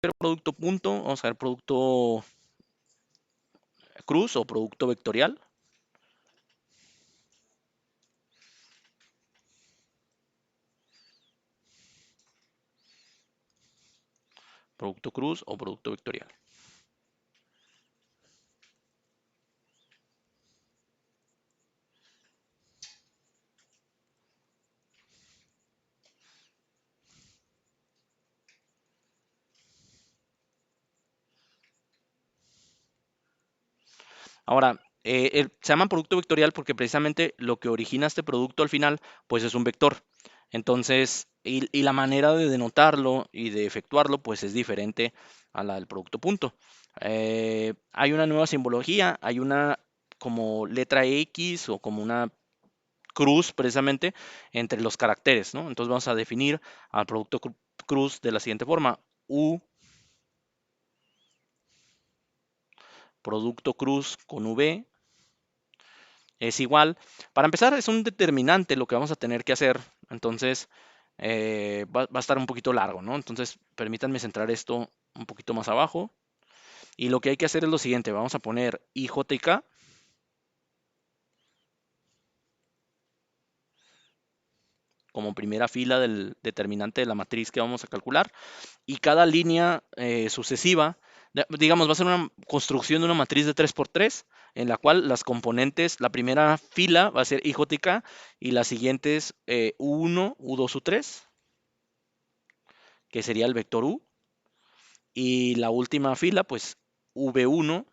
ver producto punto, vamos a ver producto cruz o producto vectorial. Producto cruz o producto vectorial. Ahora, se llama producto vectorial porque precisamente lo que origina este producto al final, pues es un vector. Entonces, y la manera de denotarlo y de efectuarlo, pues es diferente a la del producto punto. Hay una nueva simbología, hay una como letra X o como una cruz precisamente entre los caracteres, ¿no? Entonces vamos a definir al producto cruz de la siguiente forma. U, producto cruz con V, es igual. Para empezar, es un determinante lo que vamos a tener que hacer. Entonces, va a estar un poquito largo, ¿no? Entonces, permítanme centrar esto un poquito más abajo. Y lo que hay que hacer es lo siguiente. Vamos a poner I, J y K como primera fila del determinante de la matriz que vamos a calcular. Y cada línea sucesiva, digamos, va a ser una construcción de una matriz de 3×3, en la cual las componentes, la primera fila va a ser I, J y K, y las siguientes U1, U2, U3, que sería el vector U, y la última fila, pues V1,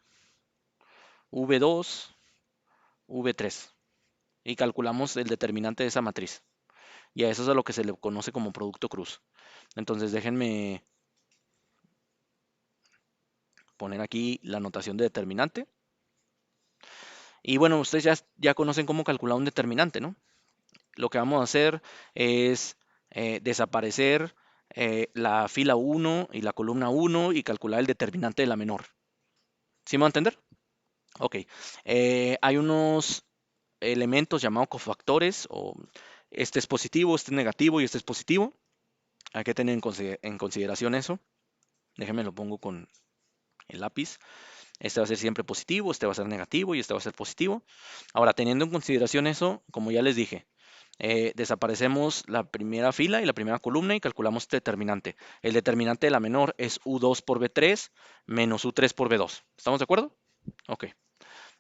V2, V3, y calculamos el determinante de esa matriz. Y a eso es a lo que se le conoce como producto cruz. Entonces déjenme poner aquí la notación de determinante. Y bueno, ustedes ya conocen cómo calcular un determinante, ¿no? Lo que vamos a hacer es desaparecer la fila 1 y la columna 1 y calcular el determinante de la menor. ¿Sí me va a entender? Ok. Hay unos elementos llamados cofactores, o este es positivo, este es negativo y este es positivo. Hay que tener en consideración eso. Déjenme lo pongo con el lápiz. Este va a ser siempre positivo, este va a ser negativo y este va a ser positivo. Ahora, teniendo en consideración eso, como ya les dije, desaparecemos la primera fila y la primera columna y calculamos este determinante. El determinante de la menor es U2 por V3 menos U3 por V2. ¿Estamos de acuerdo? Ok.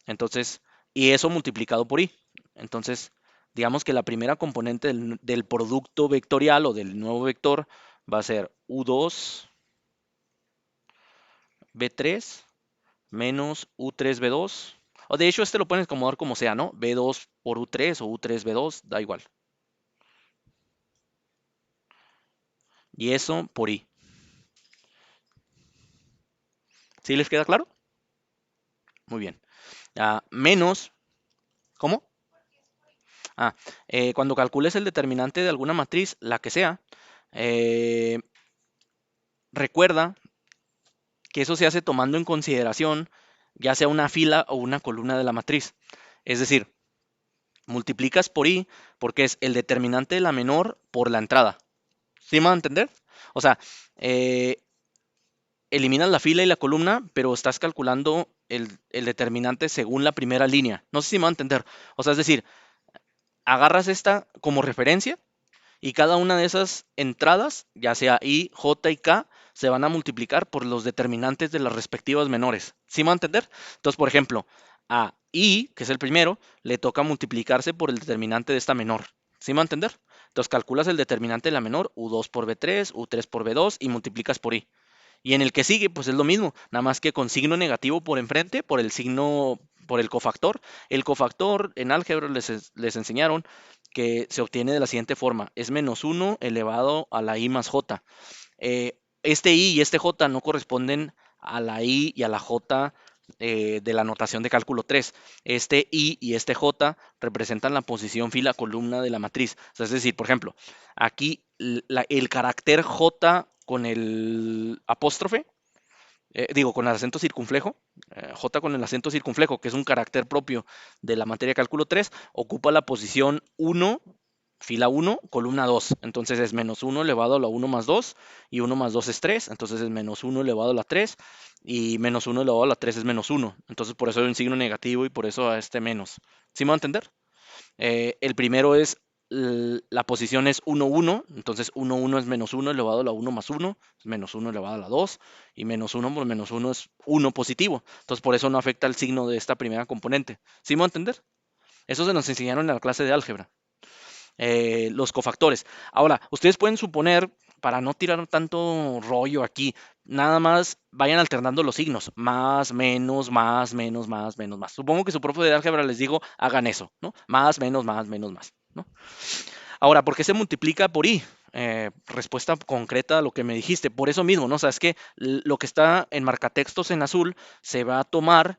Entonces, y eso multiplicado por I. Entonces, digamos que la primera componente del producto vectorial o del nuevo vector va a ser U2 V3 menos U3 V2. O de hecho, este lo pueden acomodar como sea, ¿no? V2 por U3 o U3 V2, da igual. Y eso por I. ¿Sí les queda claro? Muy bien. Menos, ¿cómo? Ah, cuando calcules el determinante de alguna matriz, la que sea, eh, recuerda que eso se hace tomando en consideración ya sea una fila o una columna de la matriz. Es decir, multiplicas por I porque es el determinante de la menor por la entrada. ¿Sí me van a entender? O sea, eh, eliminas la fila y la columna, pero estás calculando el determinante según la primera línea. No sé si me va a entender. O sea, es decir, agarras esta como referencia y cada una de esas entradas, ya sea I, J y K, se van a multiplicar por los determinantes de las respectivas menores. ¿Sí me va a entender? Entonces, por ejemplo, a I, que es el primero, le toca multiplicarse por el determinante de esta menor. ¿Sí me va a entender? Entonces calculas el determinante de la menor, U2 por V3, U3 por V2 y multiplicas por I. Y en el que sigue, pues es lo mismo, nada más que con signo negativo por enfrente, por el signo, por el cofactor. El cofactor en álgebra les enseñaron que se obtiene de la siguiente forma, es menos 1 elevado a la I más J. Este I y este J no corresponden a la I y a la J de la notación de cálculo 3. Este I y este J representan la posición fila columna de la matriz. O sea, es decir, por ejemplo, aquí el carácter J con el apóstrofe, digo, con el acento circunflejo, J con el acento circunflejo, que es un carácter propio de la materia de cálculo 3, ocupa la posición 1 fila 1, columna 2. Entonces es menos 1 elevado a la 1 más 2 y 1 más 2 es 3. Entonces es menos 1 elevado a la 3 y menos 1 elevado a la 3 es menos 1. Entonces por eso hay un signo negativo y por eso a este menos. ¿Sí me va a entender? El primero es, la posición es 1, 1. Entonces 1, 1 es menos 1 elevado a la 1 más 1. Es menos 1 elevado a la 2. Y menos 1 por menos 1 es 1 positivo. Entonces por eso no afecta el signo de esta primera componente. ¿Sí me va a entender? Eso se nos enseñaron en la clase de álgebra. Los cofactores. Ahora, ustedes pueden suponer, para no tirar tanto rollo aquí, nada más vayan alternando los signos, más, menos, más, menos, más, menos, más. Supongo que su profe de álgebra les digo, hagan eso, ¿no? Más, menos, más, menos, más, ¿no? Ahora, ¿por qué se multiplica por i? Respuesta concreta a lo que me dijiste. Por eso mismo, ¿no? O sea, es que lo que está en marcatextos en azul se va a tomar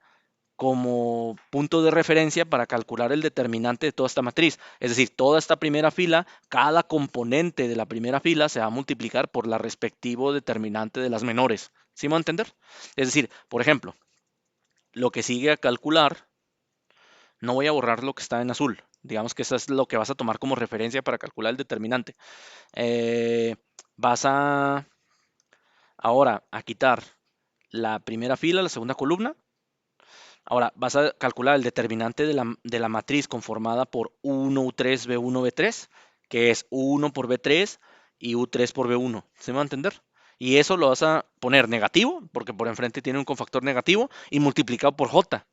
como punto de referencia para calcular el determinante de toda esta matriz. Es decir, toda esta primera fila, cada componente de la primera fila se va a multiplicar por la respectivo determinante de las menores. ¿Sí me va a entender? Es decir, por ejemplo, lo que sigue a calcular, no voy a borrar lo que está en azul. Digamos que eso es lo que vas a tomar como referencia para calcular el determinante. Eh, vas a ahora a quitar la primera fila, la segunda columna. Ahora, vas a calcular el determinante de la matriz conformada por 1, U3, B1, B3, que es U1 por B3 y U3 por B1. ¿Se me va a entender? Y eso lo vas a poner negativo, porque por enfrente tiene un cofactor negativo, y multiplicado por J.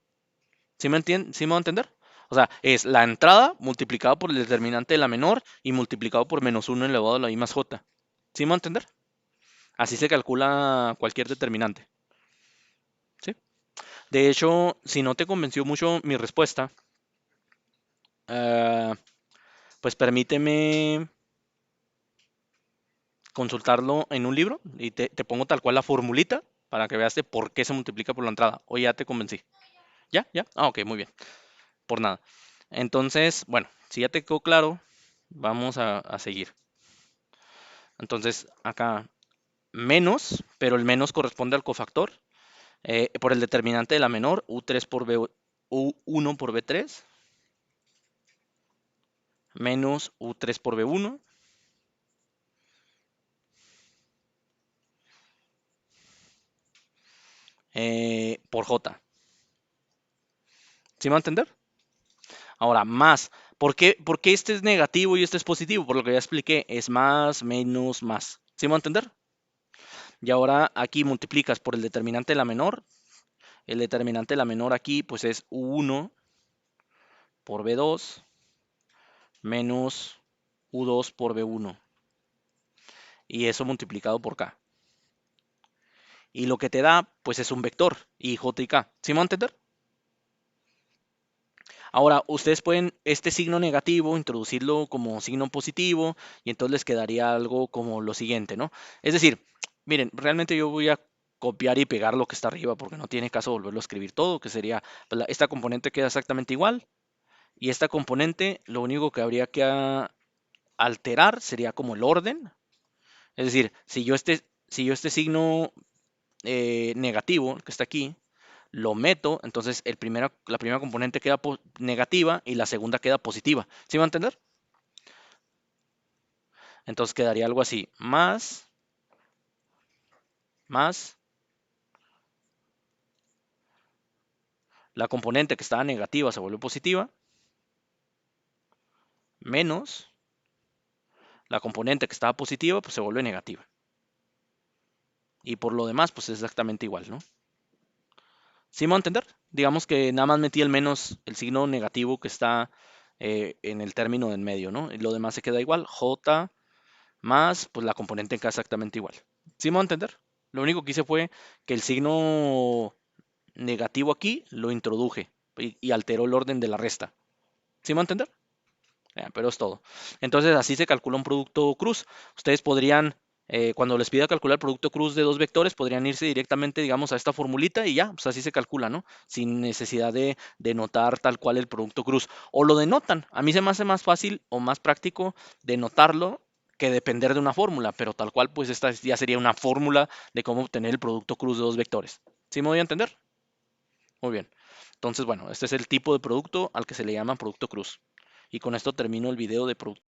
¿Sí me va a entender? O sea, es la entrada multiplicado por el determinante de la menor y multiplicado por menos 1 elevado a la I más J. ¿Sí me va a entender? Así se calcula cualquier determinante. ¿Sí? De hecho, si no te convenció mucho mi respuesta, ah, pues permíteme consultarlo en un libro y te pongo tal cual la formulita para que veas de por qué se multiplica por la entrada. O ya te convencí. ¿Ya? ¿Ya? Ah, ok, muy bien. Por nada. Entonces, bueno, si ya te quedó claro, vamos a seguir. Entonces, acá menos, pero el menos corresponde al cofactor. Por el determinante de la menor, U3 por B, U1 por B3, menos U3 por B1, por J. ¿Sí me va a entender? Ahora, más. ¿Por qué este es negativo y este es positivo? Por lo que ya expliqué, es más, menos, más. ¿Sí me va a entender? Y ahora aquí multiplicas por el determinante de la menor. El determinante de la menor aquí pues es U1 por B2 menos U2 por B1. Y eso multiplicado por K. Y lo que te da pues es un vector, I, J y K. ¿Sí me va a entender? Ahora, ustedes pueden este signo negativo introducirlo como signo positivo y entonces les quedaría algo como lo siguiente, ¿no? Es decir, miren, realmente yo voy a copiar y pegar lo que está arriba porque no tiene caso volverlo a escribir todo, que sería, pues, esta componente queda exactamente igual y esta componente lo único que habría que alterar sería como el orden. Es decir, si yo este signo negativo, el que está aquí, lo meto, entonces la primera componente queda negativa y la segunda queda positiva. ¿Sí me va a entender? Entonces quedaría algo así, más la componente que estaba negativa se vuelve positiva, menos la componente que estaba positiva, pues se vuelve negativa. Y por lo demás, pues es exactamente igual, ¿no? ¿Sí me va a entender? Digamos que nada más metí el menos, el signo negativo que está en el término en medio, ¿no? Y lo demás se queda igual, J más, pues la componente queda exactamente igual. ¿Sí me va a entender? Lo único que hice fue que el signo negativo aquí lo introduje y alteró el orden de la resta. ¿Sí me va a entender? Pero es todo. Entonces así se calcula un producto cruz. Ustedes podrían, cuando les pida calcular producto cruz de dos vectores, podrían irse directamente, digamos, a esta formulita y ya, pues así se calcula, ¿no? Sin necesidad de denotar tal cual el producto cruz. O lo denotan. A mí se me hace más fácil o más práctico denotarlo que depender de una fórmula, pero tal cual, pues esta ya sería una fórmula de cómo obtener el producto cruz de dos vectores. ¿Sí me voy a entender? Muy bien. Entonces, bueno, este es el tipo de producto al que se le llama producto cruz. Y con esto termino el video de producto.